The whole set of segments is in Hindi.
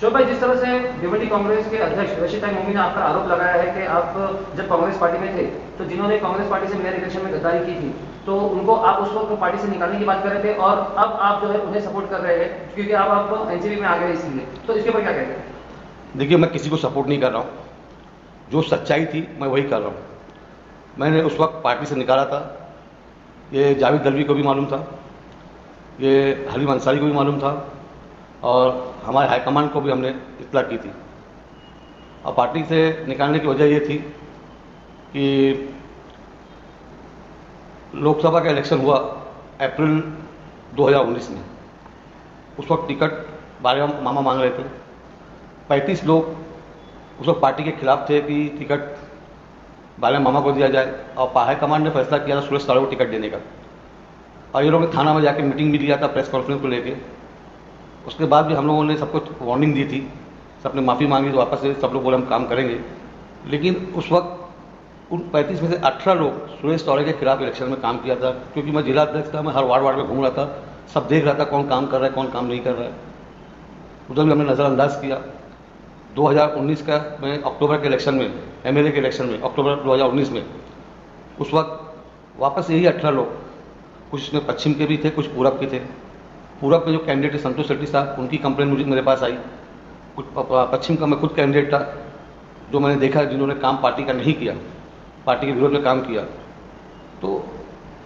शोभ भाई, जिस तरह से भिवंडी कांग्रेस के अध्यक्ष रशीद ताई मोमी ने आप पर आरोप लगाया है कि आप जब कांग्रेस पार्टी में थे तो जिन्होंने कांग्रेस पार्टी से मेयर इलेक्शन में गद्दारी की थी तो उनको आप उस वक्त पार्टी से निकालने की बात कर रहे थे और अब आप जो है उन्हें सपोर्ट कर रहे हैं क्योंकि आप एनसीपी में आ गए इसलिए, तो इसके ऊपर क्या कहते हैं? देखिए, मैं किसी को सपोर्ट नहीं कर रहा हूँ, जो सच्चाई थी मैं वही कर रहा हूँ। मैंने उस वक्त पार्टी से निकाला था, ये जावेद दलवी को भी मालूम था, ये हलीम अंसारी को भी मालूम था और हमारे हाईकमान को भी हमने इत्तला की थी। और पार्टी से निकालने की वजह ये थी कि लोकसभा का इलेक्शन हुआ अप्रैल 2019 में। उस वक्त टिकट बारे मामा मांग रहे थे। 35 लोग उस वक्त पार्टी के खिलाफ थे कि टिकट बाले मामा को दिया जाए और हाईकमान ने फैसला किया था सुरेश ताड़े को टिकट देने का। और ये लोगों ने थाना में जाके मीटिंग भी लिया था प्रेस कॉन्फ्रेंस को लेके। उसके बाद भी हम लोगों ने सबको वार्निंग दी थी, सबने माफ़ी मांगी तो वापस से सब लोग बोले हम काम करेंगे। लेकिन उस वक्त उन 35 में से 18 लोग सुरेश ताड़े के खिलाफ इलेक्शन में काम किया था, क्योंकि मैं जिला अध्यक्ष था, मैं हर वार्ड में घूम रहा था, सब देख रहा था कौन काम कर रहा है कौन काम नहीं कर रहा है। उधर भी हमने नज़रअंदाज किया। 2019 का में अक्टूबर के इलेक्शन में, एमएलए के इलेक्शन में अक्टूबर 2019 में, उस वक्त वापस यही 18 लोग, कुछ इसमें पश्चिम के भी थे कुछ पूरब के थे। पूरब के जो कैंडिडेट संतोष शेट्टी साहब, उनकी कंप्लेंट मुझे मेरे पास आई। कुछ पश्चिम का मैं खुद कैंडिडेट था, जो मैंने देखा जिन्होंने काम पार्टी का नहीं किया, पार्टी के विरोध में काम किया। तो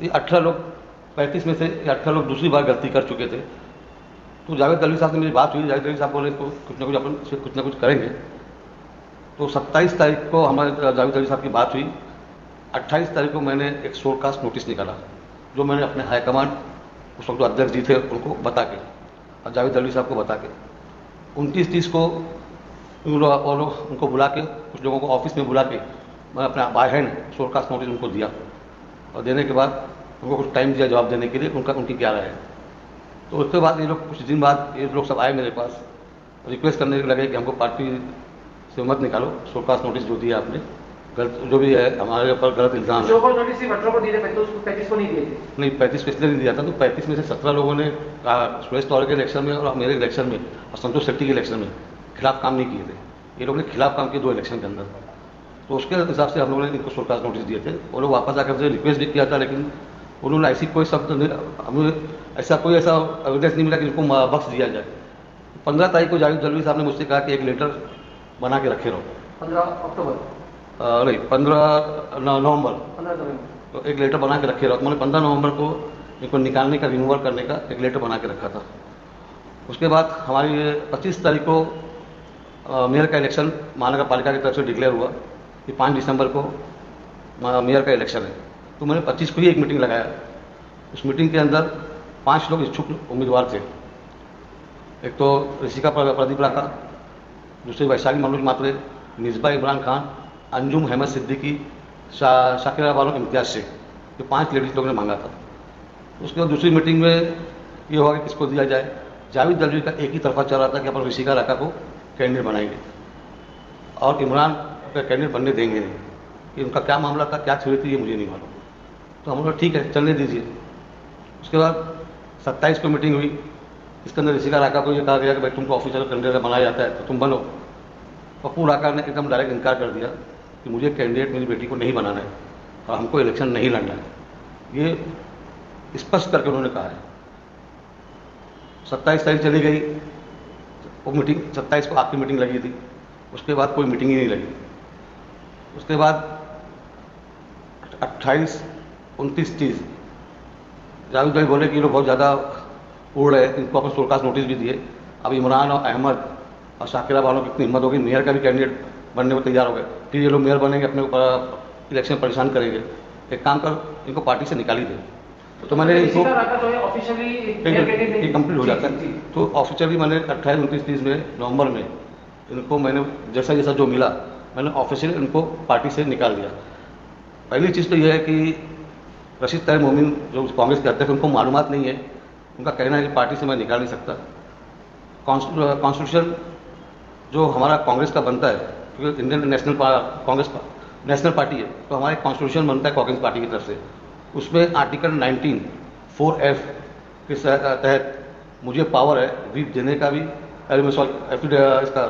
ये 18 लोग, 35 में से 18 लोग दूसरी बार गलती कर चुके थे। तो जावेद दलवी साहब से मेरी बात हुई, जावेद दलवी साहब बोले तो कुछ ना कुछ अपन से कुछ ना कुछ करेंगे। तो 27 तारीख को हमारे जावेद दलवी साहब की बात हुई। 28 तारीख को मैंने एक शोरकास्ट नोटिस निकाला, जो मैंने अपने हाईकमान उस वक्त जो अध्यक्ष जी थे उनको बता के और जावेद दलवी साहब को बता के 29-30 को और उनको बुला के, कुछ लोगों को ऑफिस में बुला के मैं अपना बाय हैंड शोरकास्ट नोटिस उनको दिया। और देने के बाद उनको कुछ टाइम दिया जवाब देने के लिए उनकी क्या राय है। तो उसके बाद ये लोग कुछ दिन बाद ये लोग सब आए मेरे पास, रिक्वेस्ट करने लगे कि हमको पार्टी से मत निकालो, शोरकास्ट नोटिस जो दिया आपने गलत, जो भी है हमारे ऊपर गलत इल्ज़ाम है। शोकॉज नोटिस सिर्फ 18 को दिए थे, 35 को नहीं दिए थे। नहीं, 35 को इसलिए नहीं दिया था, तो 35 में से 17 लोगों ने सुरेश ताड़े के इलेक्शन में और मेरे इलेक्शन में और संतोष शेट्टी के इलेक्शन में खिलाफ काम नहीं किए थे। ये लोगों ने खिलाफ काम किए 2 इलेक्शन के अंदर। तो उसके हिसाब से हम लोगों ने इनको शोरकास्ट नोटिस दिए थे। वो लोग वापस आकर मुझे रिक्वेस्ट भी किया था, लेकिन उन्होंने ऐसी कोई शब्द हमें ऐसा एविडेंस नहीं मिला कि इनको बख्श दिया जाए। 15 तारीख को जावेद दलवी साहब ने मुझसे कहा कि एक लेटर बना के रखे रहो। 15 अक्टूबर नहीं, 15 नवंबर, तो एक लेटर बना के रखे रहो। तो मैंने 15 नवंबर को इनको निकालने का, रिमूवल करने का एक लेटर बना के रखा था। उसके बाद हमारी 25 तारीख को मेयर का इलेक्शन महानगर पालिका की तरफ से डिक्लेयर हुआ कि 5 दिसंबर को मेयर का इलेक्शन है। तो मैंने 25 को ही एक मीटिंग लगाया। उस मीटिंग के अंदर 5 लोग इच्छुक उम्मीदवार थे। एक तो ऋषिका प्रदीप राका, दूसरे वैशाली मनोज मात्रे, मिसबा इमरान खान, अंजुम अहमद सिद्दीकी, शाकिरा बानो इम्तियाज शेख, ये 5 लेडीज लोगों ने मांगा था। उसके बाद दूसरी मीटिंग में ये हुआ कि किसको दिया जाए। जावेद दलवी का एक ही तरफा चल रहा था कि अपन ऋषिका राका को कैंडिडेट बनाएंगे और इमरान का कैंडिडेट बनने देंगे नहीं। कि उनका क्या मामला था, क्या थ्योरी थी, ये मुझे नहीं मालूम। तो हम लोग ठीक है चलने दीजिए। उसके बाद 27 को मीटिंग हुई। इसके अंदर ऋषिका राका को ये कहा गया कि भाई तुमको ऑफिशियल कैंडिडेट बनाया जाता है तो तुम बनो। पप्पू राका ने एकदम डायरेक्ट इनकार कर दिया कि मुझे कैंडिडेट मेरी बेटी को नहीं बनाना है और हमको इलेक्शन नहीं लड़ना है। ये स्पष्ट करके उन्होंने कहा है। 27 तारीख चली गई, वो मीटिंग 27 को आखिरी मीटिंग लगी थी। उसके बाद कोई मीटिंग ही नहीं लगी। उसके बाद 28, 29, 30 जावेद भाई बोले कि ये लोग बहुत ज़्यादा उड़ रहे हैं, इनको अपन शोरकास्ट नोटिस भी दिए। अब इमरान और अहमद और शाकिरा वालों की इतनी हिम्मत होगी, मेयर का भी कैंडिडेट बनने को तैयार हो गए। फिर ये लोग मेयर बनेंगे, अपने ऊपर इलेक्शन परेशान करेंगे। एक काम कर, इनको पार्टी से निकाल ही दे। तो मैंने इनको कंप्लीट हो जाता है। तो ऑफिशियली मैंने 28, 29, 30 में नवंबर में इनको मैंने जैसा जैसा जो मिला मैंने ऑफिशियली इनको पार्टी से निकाल दिया। पहली चीज़ तो यह है कि रशीद ताई मोमी जो कांग्रेस के अध्यक्ष, उनको मालूमात नहीं है। उनका कहना है कि पार्टी से मैं निकाल नहीं सकता। कॉन्स्टिट्यूशन जो हमारा कांग्रेस का बनता है, क्योंकि Indian national Congress national party है, तो हमारा कॉन्स्टिट्यूशन बनता है कांग्रेस पार्टी की तरफ से। उसमें आर्टिकल 19 4F के तहत मुझे पावर है व्हीप देने का भी इसका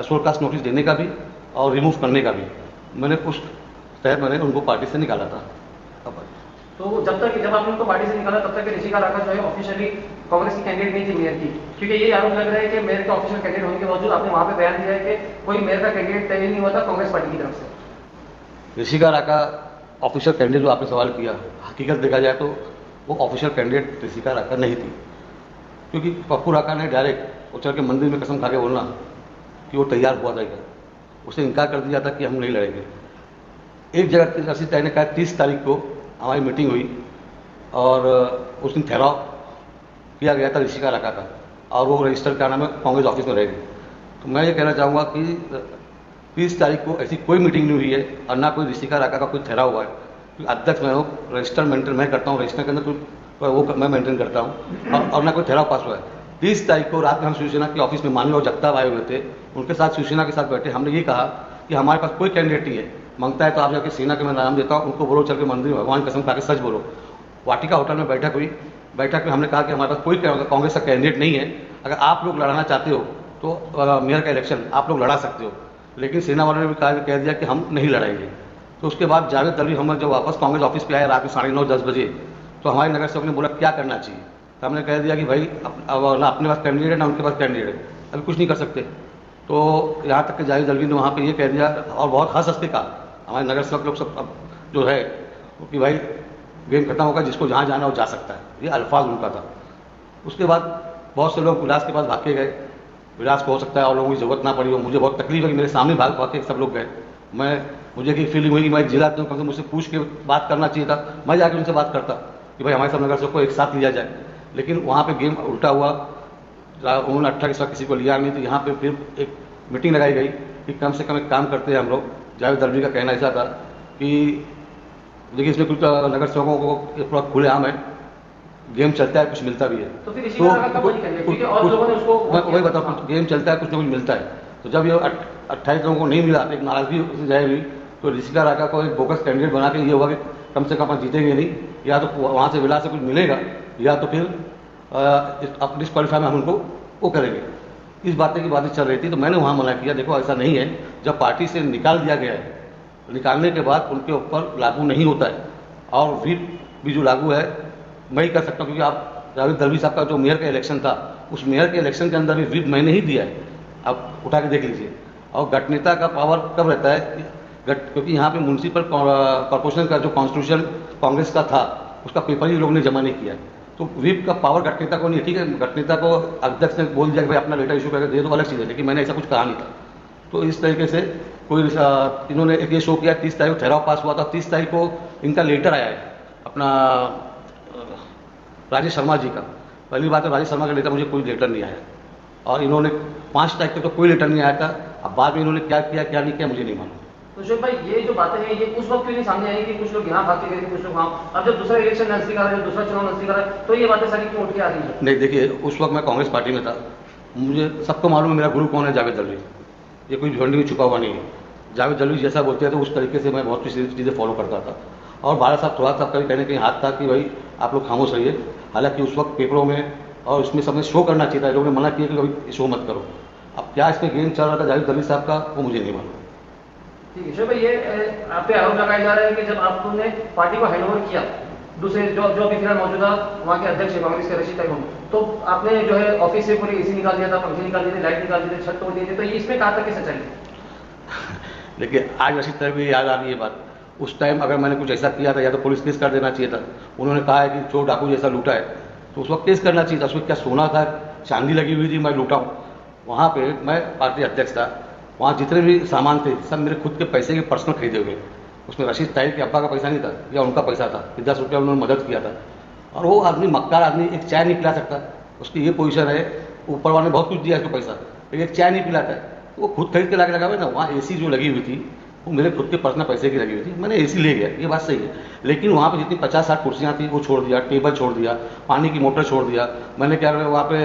शोरकास्ट नोटिस देने का भी और रिमूव करने का भी मैंने उस तहत मैंने उनको पार्टी से निकाला था। तो जब आपने उनको पार्टी से निकाला तब तक ऋषिका राका जो है ऑफिशियली कांग्रेस की कैंडिडेट नहीं थी मेयर की, क्योंकि ये आरोप लग रहा है कि मेयर का ऑफिशियल कैंडिडेट होने के बावजूद आपने वहां पे बयान दिया है कि कोई मेयर का कैंडिडेट तय नहीं हुआ था कांग्रेस पार्टी की तरफ से। ऋषिका राका ऑफिशियल कैंडिडेट जो आपने सवाल किया, हकीकत देखा जाए तो वो ऑफिशियल कैंडिडेट ऋषिका राका नहीं थी, क्योंकि पप्पू राका ने डायरेक्ट उचल के मंदिर में कसम खा के बोलना कि वो तैयार हुआ था, उसने इनकार कर दिया था कि हम नहीं लड़ेंगे। एक जगह रशीद ताई ने कहा 30 तारीख को हमारी मीटिंग हुई और उस दिन ठहराव किया गया था ऋषिका राका का और वो रजिस्टर कराना में कांग्रेस ऑफिस में रहेगी। तो मैं ये कहना चाहूँगा कि 30 तारीख को ऐसी कोई मीटिंग नहीं हुई है और ना कोई ऋषिका राका का कोई ठहराव हुआ है, क्योंकि अध्यक्ष मैं हूँ, रजिस्टर मेंटेन मैं करता हूँ, रजिस्टर के अंदर वो मैं मेंटेन करता हूँ और ना कोई ठहराव पास हुआ है। 30 तारीख को रात में हम शिवसेना के ऑफिस में माननीय जगताप आए हुए थे, उनके साथ शिवसेना के साथ बैठे, हमने ये कहा कि हमारे पास कोई कैंडिडेट नहीं है, मांगता है तो आप जाके सेना के मैं नाम देता हूँ, उनको बोलो चल के मंदिर भगवान की कसम खा के सच बोलो। वाटिका होटल में बैठक हुई, बैठक में हमने कहा कि हमारे पास कोई कांग्रेस का कैंडिडेट नहीं है, अगर आप लोग लड़ाना चाहते हो तो मेयर का इलेक्शन आप लोग लड़ा सकते हो, लेकिन सेना वालों ने भी कह दिया कि हम नहीं लड़ाएंगे। तो उसके बाद जावेद दलवी हम जब वापस कांग्रेस ऑफिस पे आए रात में 9:30-10 बजे, तो हमारे नगर सेवक ने बोला क्या करना चाहिए, तो हमने कह दिया कि भाई ना अपने पास कैंडिडेट है ना उनके पास कैंडिडेट है, अभी कुछ नहीं कर सकते। तो यहाँ तक कि जावेद दलवी ने वहाँ पे ये कह दिया और बहुत हंस हंस के कहा हमारे नगर सेवक लोग सब अब जो है कि भाई गेम खत्म होगा, जिसको जहाँ जाना वो जा सकता है, ये अल्फाज उनका था। उसके बाद बहुत से लोग विलास के पास भाग के गए, विलास को हो सकता है और लोगों की जरूरत ना पड़ी हो, मुझे बहुत तकलीफ है कि मेरे सामने भाग के सब लोग गए। मुझे की फीलिंग हुई कि मैं जिला कम से मुझसे पूछ के बात करना चाहिए था, मैं जाकर उनसे बात करता कि भाई हमारे सब नगर सेवक को एक साथ लिया जाए, लेकिन वहाँ पे गेम उल्टा हुआ, उन्होंने 28 वक्त किसी को लिया नहीं। तो यहाँ पे फिर एक मीटिंग लगाई गई कि कम से कम एक काम करते हैं हम लोग। जावेद दलवी का कहना ऐसा था कि देखिए इसमें कुछ नगर सेवकों को पूरा खुलेआम है, गेम चलता है कुछ मिलता भी है, तो फिर वही बताओ गेम चलता है कुछ ना कुछ मिलता है। तो जब ये 28 लोगों को नहीं मिला, एक नाराजगी जाहिर हुई, तो ऋषिका राका को एक बोगस कैंडिडेट बना के ये होगा कि कम से कम अपन जीतेंगे नहीं, या तो वहाँ से विलास से कुछ मिलेगा या तो फिर डिस्क्वालीफाई में हम उनको वो करेंगे। इस बातें की बातें चल रही थी, तो मैंने वहाँ मना किया, देखो ऐसा नहीं है, जब पार्टी से निकाल दिया गया है, निकालने के बाद उनके ऊपर लागू नहीं होता है, और व्हिप भी जो लागू है मैं ही कर सकता हूँ, क्योंकि आप जावेद दलवी साहब का जो मेयर का इलेक्शन था, उस मेयर के इलेक्शन के अंदर भी व्हिप मैंने ही दिया है, आप उठा के देख लीजिए। और गठनेता का पावर कब रहता है, क्योंकि यहाँ पे म्यूनसिपल कॉर्पोरेशन का जो कॉन्स्टिट्यूशन कांग्रेस का था उसका पेपर ही लोग ने जमा नहीं किया, तो व्हिप का पावर गठनेता को नहीं है। ठीक है, गठनेता को अध्यक्ष ने बोल दिया कि भाई अपना लेटर इशू करके दे दो, अलग चीज़ है, लेकिन मैंने ऐसा कुछ कहा नहीं था। तो इस तरीके से कोई इन्होंने एक ये शो किया, 30 तारीख को ठहराव पास हुआ था, 30 तारीख को इनका लेटर आया है अपना राजेश शर्मा जी का। पहली बात है राजेश शर्मा का लेटर, मुझे कोई लेटर नहीं आया, और इन्होंने 5 तारीख तक तो कोई लेटर नहीं आया था। अब बाद में इन्होंने क्या किया क्या नहीं किया मुझे नहीं मालूम। तो शोएब भाई ये जो बातें हैं ये उस वक्त क्यों नहीं सामने आई कि कुछ लोग यहाँ भाग के गए थे, कुछ लोग वहाँ, अब जब दूसरा इलेक्शन नजदीक आ रहा है, दूसरा चुनाव नजदीक आ रहा है, तो ये बातें सारी क्यों उठ के आ रही है? नहीं देखिए, उस वक्त मैं कांग्रेस पार्टी में था, मुझे सबको मालूम है मेरा गुरु कौन है, जावेद दलवी, ये कोई भिवंडी में छुपा हुआ नहीं है। जावेद दलवी जैसा बोलते हैं तो उस तरीके से मैं बहुत सी चीज़ें फॉलो करता था, और बाला साहब थोड़ा सा कहीं कहीं हाथ था कि भाई आप लोग खामोश रहिए। हालांकि उस वक्त पेपरों में और उसमें सबने शो करना चाहिए था, लोगों ने मना किया कि कभी शो मत करो। अब क्या इसमें गेम चल रहा था जावेद दलवी साहब का, वो मुझे नहीं मालूम। ठीक है शोएब भाई, ये आप पे आरोप लगाया जा रहा है कि जब आपने पार्टी को हैंडओवर किया दूसरे जो अभी फिलहाल मौजूदा वहाँ के अध्यक्ष है कांग्रेस के रशीद ताई, तो आपने जो है ऑफिस से पूरी एसी निकाल दिया था, पंखे निकाल दिए थे, लाइट निकाल दी थी, छत तोड़ दिए थे, तो ये इसमें कहाँ तक की सच्चाई है? देखिए आज रशीद ताई को याद आ रही है बात, उस टाइम अगर मैंने कुछ ऐसा किया था या तो पुलिस केस कर देना चाहिए था। उन्होंने कहा है कि चोर डाकू जैसा लूटा है, तो उस वक्त केस करना चाहिए था। उसमें क्या सोना था, चांदी लगी हुई थी, मैं लूटा हूँ। वहाँ पे मैं पार्टी अध्यक्ष था, वहाँ जितने भी सामान थे सब मेरे खुद के पैसे के पर्सनल खरीदे हुए। उसमें रशीद ताई के अब्बा का पैसा नहीं था या उनका पैसा था कि 10 रुपया उन्होंने मदद किया था। और वो आदमी मक्कार आदमी एक चाय नहीं पिला सकता, उसकी ये पोजीशन है, ऊपर वाले ने बहुत कुछ दिया इसको पैसा, लेकिन एक चाय नहीं पिलाता है, वो खुद खरीद के ला के लगा हुआ ना। वहाँ एसी जो लगी हुई थी वो मेरे खुद के पर्सनल पैसे की लगी हुई थी, मैंने एसी ले गया, ये बात सही है। लेकिन वहाँ पे जितनी 50-60 कुर्सियाँ थी वो छोड़ दिया, टेबल छोड़ दिया, पानी की मोटर छोड़ दिया, मैंने क्या वहाँ पे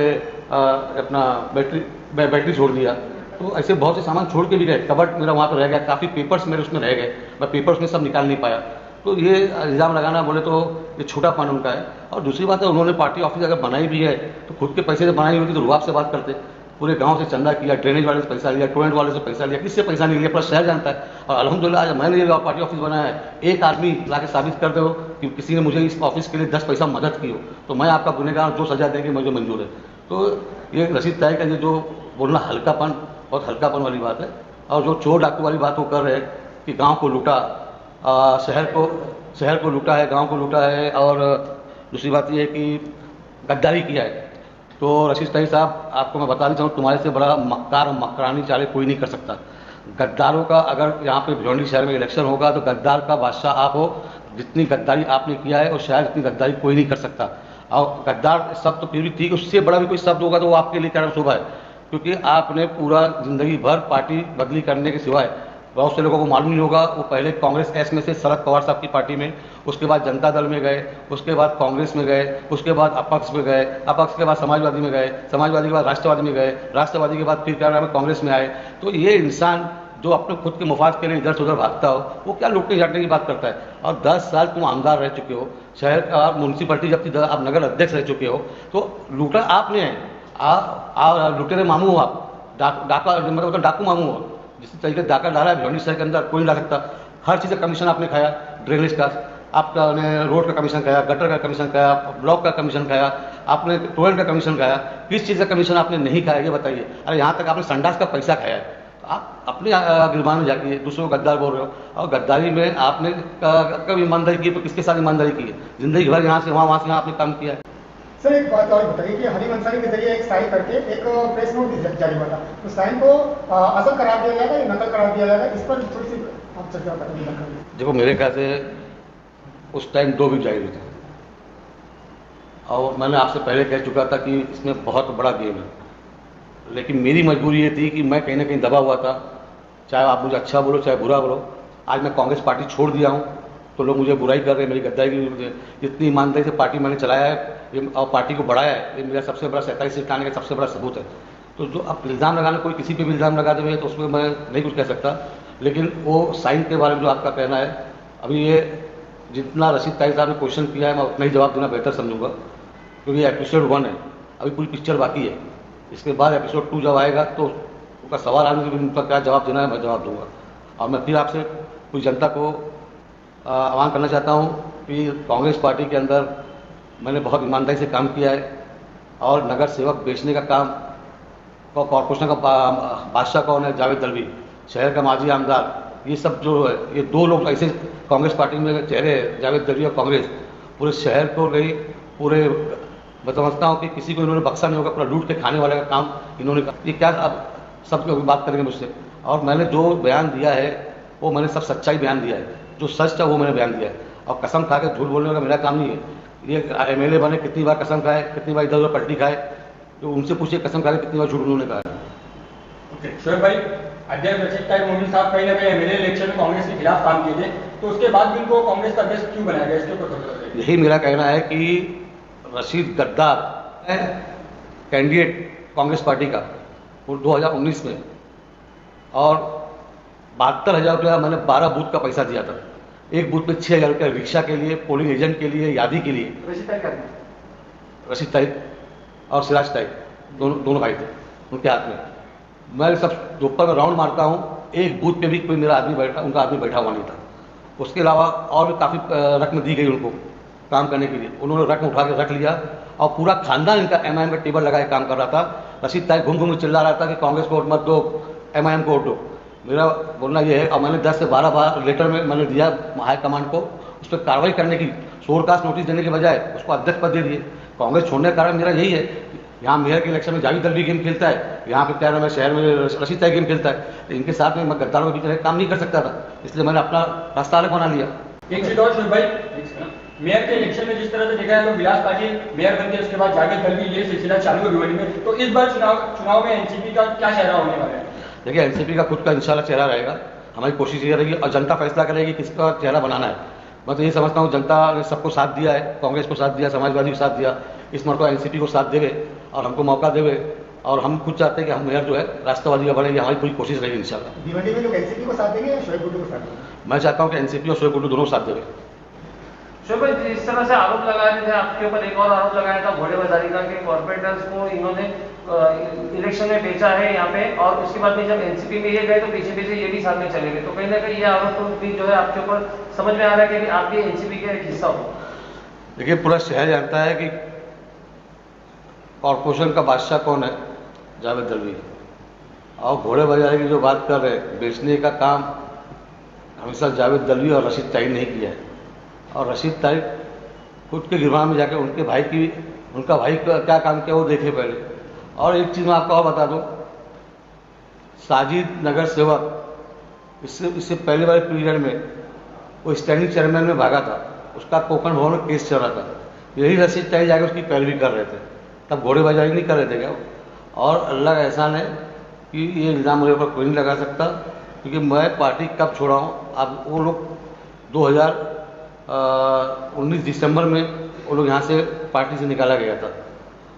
अपना बैटरी छोड़ दिया। तो ऐसे बहुत से सामान छोड़ के भी गए, कबर्ड मेरा वहाँ पर रह गया, काफ़ी पेपर्स मेरे उसमें रह गए, मैं पेपर्स में सब निकाल नहीं पाया। तो ये इल्ज़ाम लगाना बोले तो ये छोटापन उनका है। और दूसरी बात है, उन्होंने पार्टी ऑफिस अगर बनाई भी है तो खुद के पैसे से बनाई होती तो रुआब से बात करते। पूरे गांव से चंदा किया, ड्रेनेज वाले से पैसा लिया, टोरेंट वाले से पैसा लिया, किससे पैसा नहीं लिया पूरा शहर जानता है। और अल्हम्दुलिल्लाह आज मैंने ये पार्टी ऑफिस बनाया है, एक आदमी लाके साबित कर दो कि किसी ने मुझे इस ऑफिस के लिए 10 पैसा मदद की हो तो मैं आपका गुनहगार जो सजा देंगे मुझे मंजूर है। तो ये रशीद ताई का ये जो बोलना हल्कापन, बहुत हल्कापन वाली बात है। और जो चोर डाकू वाली बात वो कर रहे हैं कि गाँव को लूटा, शहर को लूटा है, गाँव को लूटा है, और दूसरी बात ये है कि गद्दारी किया है। तो रशीद ताई साहब आपको मैं बता देता हूँ, तुम्हारे से बड़ा मक्कार और मकरानी चाले कोई नहीं कर सकता। गद्दारों का अगर यहाँ पे भिवंडी शहर में इलेक्शन होगा तो गद्दार का बादशाह आप हो। जितनी गद्दारी आपने किया है और शायद इतनी गद्दारी कोई नहीं कर सकता। और गद्दार शब्द तो फिर भी ठीक, उससे बड़ा भी कोई शब्द होगा तो वो आपके लिए कहना शुभ है, क्योंकि आपने पूरा जिंदगी भर पार्टी बदली करने के सिवाय, बहुत से लोगों को मालूम नहीं होगा, वो पहले कांग्रेस एस में से शरद पवार साहब की पार्टी में, उसके बाद जनता दल में गए, उसके बाद कांग्रेस में गए, उसके बाद अपक्ष में गए, अपक्ष के बाद समाजवादी में गए, समाजवादी के बाद राष्ट्रवादी में गए, राष्ट्रवादी के बाद फिर क्या नाम है कांग्रेस में आए। तो ये इंसान जो अपने खुद के मुफाद के लिए इधर से उधर भागता हो, वो क्या लूटने झाटने की बात करता है। और 10 साल तुम आमदार रह चुके हो, शहर का म्यूनसिपलिटी जब थी आप नगर अध्यक्ष रह चुके हो, तो लूटा आपने है, लुटेरे मामू हो आप, डाका मतलब डाकू मामू हो। जिस तरीके से डाका डाला है भिवंडी शहर के अंदर कोई नहीं डाल सकता। हर चीज़ का कमीशन आपने खाया, ड्रेनेज का आपका रोड का कमीशन खाया, गटर का कमीशन खाया, ब्लॉक का कमीशन खाया, आपने टोरेंट का कमीशन खाया, किस चीज़ का कमीशन आपने नहीं खाया ये बताइए। अरे यहाँ तक आपने संडास का पैसा खाया है। आप अपने गिरबान में जाके दूसरों को गद्दार बोल रहे हो, और गद्दारी में आपने कभी ईमानदारी की तो किसके साथ ईमानदारी की है? जिंदगी भर यहाँ से वहाँ से यहाँ आपने काम किया है। सर एक बात और बताइए कि हरी मंसारी के जरिए एक साइन करके एक प्रेस नोट जारी हुआ था, तो साइन को असल करार दिया जाएगा या नकल करार दिया जाएगा, इस पर थोड़ी सी आप चर्चा करेंगे। देखो मेरे ख्याल से उस टाइम 2 भी जारी हुए थे, और मैंने आपसे पहले कह चुका था कि इसमें बहुत बड़ा गेम है, लेकिन मेरी मजबूरी ये थी कि मैं कहीं ना कहीं दबा हुआ था। चाहे आप मुझे अच्छा बोलो चाहे बुरा बोलो, आज मैं कांग्रेस पार्टी छोड़ दिया हूँ तो लोग मुझे बुराई कर रहे हैं, मेरी गद्दारी की। जितनी ईमानदारी से पार्टी मैंने चलाया है और पार्टी को बढ़ाया है, ये मेरा सबसे बड़ा 27 सीट आने का सबसे बड़ा सबूत है। तो जो अब इल्ज़ाम लगाना, कोई किसी पे भी इल्ज़ाम लगा देंगे तो उसमें मैं नहीं कुछ कह सकता। लेकिन वो साइन के बारे में जो आपका कहना है, अभी ये जितना रशीद ताई साहब ने क्वेश्चन किया है मैं उतना ही जवाब देना बेहतर समझूंगा, क्योंकि ये एपिसोड 1 है, अभी पूरी पिक्चर बाकी है। इसके बाद एपिसोड 2 जब आएगा तो उनका सवाल आने के उनका क्या जवाब देना है मैं जवाब दूंगा। और मैं फिर आपसे पूरी जनता को आह्वान करना चाहता हूँ कि कांग्रेस पार्टी के अंदर मैंने बहुत ईमानदारी से काम किया है, और नगर सेवक बेचने का काम, कॉर्पोरेशन का बादशाह कौन है? जावेद दलवी, शहर का माजी आमदार, ये सब जो है ये 2 लोग ऐसे कांग्रेस पार्टी में चेहरे हैं, जावेद दलवी और कांग्रेस, पूरे शहर को गई, पूरे मैं समझता हूँ कि किसी को इन्होंने बख्शा नहीं होगा, पूरा लूट के खाने वाले का काम इन्होंने कहा। ये क्या अब सब बात करेंगे मुझसे, और मैंने जो बयान दिया है वो मैंने सब सच्चाई बयान दिया है, जो सच था वो मैंने बयान दिया है। और कसम खा के झूठ बोलने का मेरा काम नहीं है। ये MLA बने कितनी बार कसम खाए, कितनी बार इधर उधर पलटी खाए, तो उनसे पूछिए कसम खा के कितनी बार झूठ उन्होंने कहा है। शोएब भाई, अध्यक्ष रशीद ताई मोमिन साहब कहीं ना कहीं MLA इलेक्शन में कांग्रेस के खिलाफ काम किए थे, तो उसके बाद भी उनको कांग्रेस का अध्यक्ष क्यों बनाया गया, इसके ऊपर यही मेरा कहना है कि रशीद गद्दार है, कैंडिडेट कांग्रेस पार्टी का 2019 में, और 72,000 रुपया मैंने 12 बूथ का पैसा दिया था। एक बूथ में 6,000 रुपया रिक्शा के लिए, पोलिंग एजेंट के लिए, यादी के लिए। रशीद ताई और सिराज ताई दोनों भाई थे, उनके हाथ में। मैं सब दोपहर में राउंड मारता हूँ, एक बूथ पे भी कोई मेरा आदमी बैठा, उनका आदमी बैठा हुआ नहीं था। उसके अलावा और भी काफ़ी रकम दी गई उनको काम करने के लिए, उन्होंने रकम उठा के रख लिया, और पूरा खानदान इनका MIM का टेबल लगा के काम कर रहा था। रशीद ताई घूम घूम चिल्ला रहा था कि कांग्रेस को वोट मत दो, MIM को वोट दो। मेरा बोलना ये है, और मैंने 10 से 12 बार लेटर में मैंने दिया हाईकमांड को, उस पर कार्रवाई करने की, शोरकास्ट नोटिस देने के बजाय उसको अध्यक्ष पद दे दिए। कांग्रेस छोड़ने का कारण मेरा यही है, यहाँ मेयर के इलेक्शन में जावेद दलवी गेम खेलता है, यहाँ पे क्या नाम है शहर में रशीद ताई गेम खेलता है, तो इनके साथ में मैं गद्दारों के बीच काम नहीं कर सकता था, इसलिए मैंने अपना रास्ता अलग बना लिया। एक चीज और शोएब भाई, मेयर के इलेक्शन में जिस तरह से देखा है तो विलास पाटिल मेयर बनते उसके बाद जावेद दलवी, ये सिलसिला चालू है भिवंडी में, तो इस बार चुनाव में एनसीपी का क्या चेहरा होने वाला है? देखिए एनसीपी का खुद का इंशाल्लाह चेहरा रहेगा, हमारी कोशिश ये रहेगी, और जनता फैसला करेगी किसका चेहरा बनाना है। मैं तो ये समझता हूँ जनता ने सबको साथ दिया है, कांग्रेस को साथ दिया, समाजवादी को साथ दिया, इस मरतबा एनसीपी को साथ देवे और हमको मौका देवे, और हम खुद चाहते हैं कि हम मेयर जो है राष्ट्रवादी का बने, हमारी पूरी कोशिश रहेगी इंशाल्लाह। भिवंडी में लोग एनसीपी को साथ देंगे या शोएब गुड्डू को साथ देंगे? मैं चाहता हूँ कि एनसीपी और शोएब गुड्डू दोनों साथ देवे। शोएब भाई, जिस तरह से आरोप लगाए थे आपके ऊपर, एक और आरोप लगाया था घोड़े बाजारी का, कि कॉर्पोरेटर्स को इन्होंने इलेक्शन में बेचा है यहाँ पे, और उसके बाद में जब एनसीपी में ये गए तो पीछे पीछे ये भी साथ में चले गए, तो कहीं ना कहीं ये आरोप भी जो है आपके ऊपर समझ में आ रहा है कि आप भी एनसीपी का एक हिस्सा हो। देखिए, पूरा शहर जानता है कि कॉरपोरेशन का बादशाह कौन है, जावेद दलवी। और घोड़े बाजारी की जो बात कर रहे हैं, बेचने का काम हमेशा जावेद दलवी और रशीद ताई ने किया है। और रशीद ताई खुद के गिरवान में जाकर उनका भाई क्या काम किया वो देखे पहले। और एक चीज़ मैं आपको और बता दूं, साजिद नगर सेवक इससे पहले वाले पीरियड में वो स्टैंडिंग चेयरमैन में भागा था, उसका कोकण भवन में केस चल रहा था, यही रशीद ताई जाकर उसकी पैरवी कर रहे थे, तब घोड़े बाजारी नहीं कर रहे थे क्या? और अल्लाह का एहसान है कि ये इल्ज़ाम मेरे ऊपर कोई नहीं लगा सकता, क्योंकि मैं पार्टी कब छोड़ा हूँ। अब वो लोग 2019 दिसंबर में वो लोग यहाँ से पार्टी से निकाला गया था,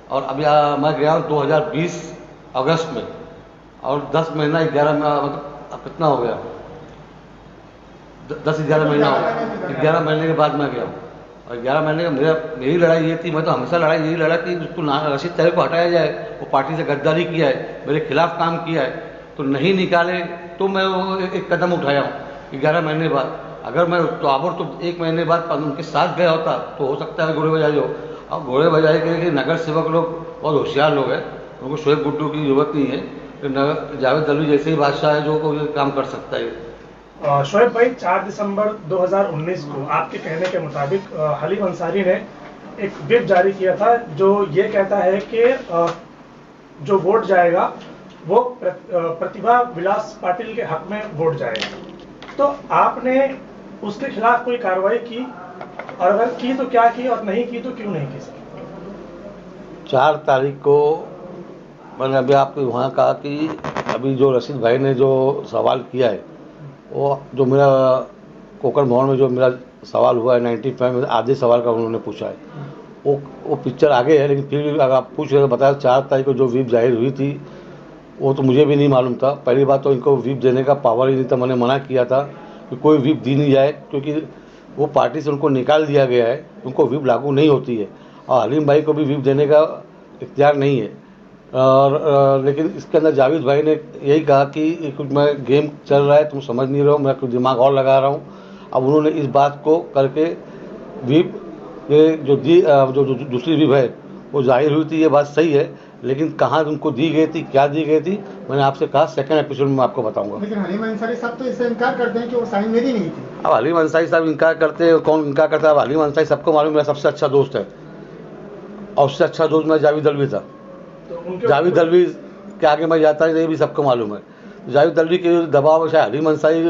और अभी मैं गया हूँ 2020 अगस्त में, और 10 महीना 11 मतलब अब कितना हो गया, 10-11 महीना हो गया, 11 महीने के बाद मैं गया हूँ। और 11 महीने का मेरी लड़ाई ये थी, मैं तो हमेशा लड़ाई यही लड़ा कि उसको रशीद ताई को हटाया जाए, वो पार्टी से गद्दारी किया है, मेरे खिलाफ काम किया है, तो नहीं निकाले तो मैं वो एक कदम उठाया हूँ 11 महीने बाद। अगर मैं तो 1 महीने बाद उनके साथ गया होता तो हो सकता है घोड़े बाजारी हो। अब घोड़े बाजारी के नगर सेवक लोग बहुत होशियार लोग हैं, उनको शोएब गुड्डू की जरूरत नहीं है, जावेद दलवी जैसे ही बादशाह है जो कोई काम कर सकता है। शोएब भाई, 4 दिसंबर 2019 को आपके कहने के मुताबिक हलीम अंसारी ने एक व्हिप जारी किया था जो ये कहता है कि जो वोट जाएगा वो प्रतिभा विलास पाटिल के हक में वोट जाएगा। तो आपने उसके खिलाफ कोई कार्रवाई की, और अगर की तो क्या की, और नहीं की तो क्यों नहीं की? 4 तारीख को मैंने अभी आपको वहाँ कहा कि अभी जो रशीद भाई ने जो सवाल किया है, वो जो मेरा कोकण भवन में जो मेरा सवाल हुआ है 95 में आधे सवाल का उन्होंने पूछा है, वो पिक्चर आगे है, लेकिन फिर भी अगर आप पूछ रहे बताया 4 तारीख को जो व्हिप जाहिर हुई थी वो तो मुझे भी नहीं मालूम था। पहली बात तो इनको व्हिप देने का पावर ही नहीं था, मैंने मना किया था कि कोई व्हिप दी नहीं जाए, क्योंकि वो पार्टी से उनको निकाल दिया गया है, उनको व्हिप लागू नहीं होती है, और हलीम भाई को भी व्हिप देने का इख्तियार नहीं है। और लेकिन इसके अंदर जावेद भाई ने यही कहा कि कुछ मैं गेम चल रहा है, तुम समझ नहीं रहे हो, मैं कुछ दिमाग और लगा रहा हूँ। अब उन्होंने इस बात को करके व्हिप जो दूसरी व्हिप है वो जाहिर हुई थी, ये बात सही है, लेकिन कहाँ उनको दी गई थी, क्या दी गई थी, मैंने आपसे कहा सेकंड एपिसोड में आपको बताऊंगा। लेकिन हलीम अंसारी साहब तो इससे इनकार करते हैं कि वो साइन मेरी नहीं थी। अब हलीम अंसारी साहब इनकार करते हैं, कौन इनकार करता है? अब हलीम अंसारी सबको मालूम मेरा सबसे अच्छा दोस्त है, और उससे अच्छा दोस्त मेरा जावेद दलवी था। जावेद दलवी के आगे मैं जाता है, ये भी सबको मालूम है। जावेद दलवी के दबाव में चाहे हलीम अंसारी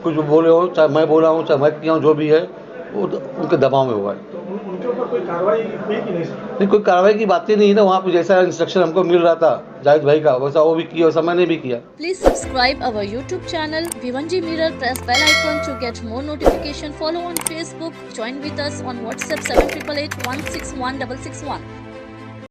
कुछ बोले हो, चाहे मैं बोला हूँ, चाहे मैं किया हूँ, जो भी है वो उनके दबाव में हुआ है। तो उनके ऊपर कोई कार्रवाई हुई कि नहीं? कोई कार्रवाई की बात ही नहीं है ना, वहाँ पे जैसा इंस्ट्रक्शन हमको मिल रहा था जावेद भाई का, वैसा वो भी किया, वैसा मैंने भी किया। Please subscribe our YouTube channel Vivanji Mirror, press bell icon to get more notification, follow on Facebook, join with us on WhatsApp 7888 161 661.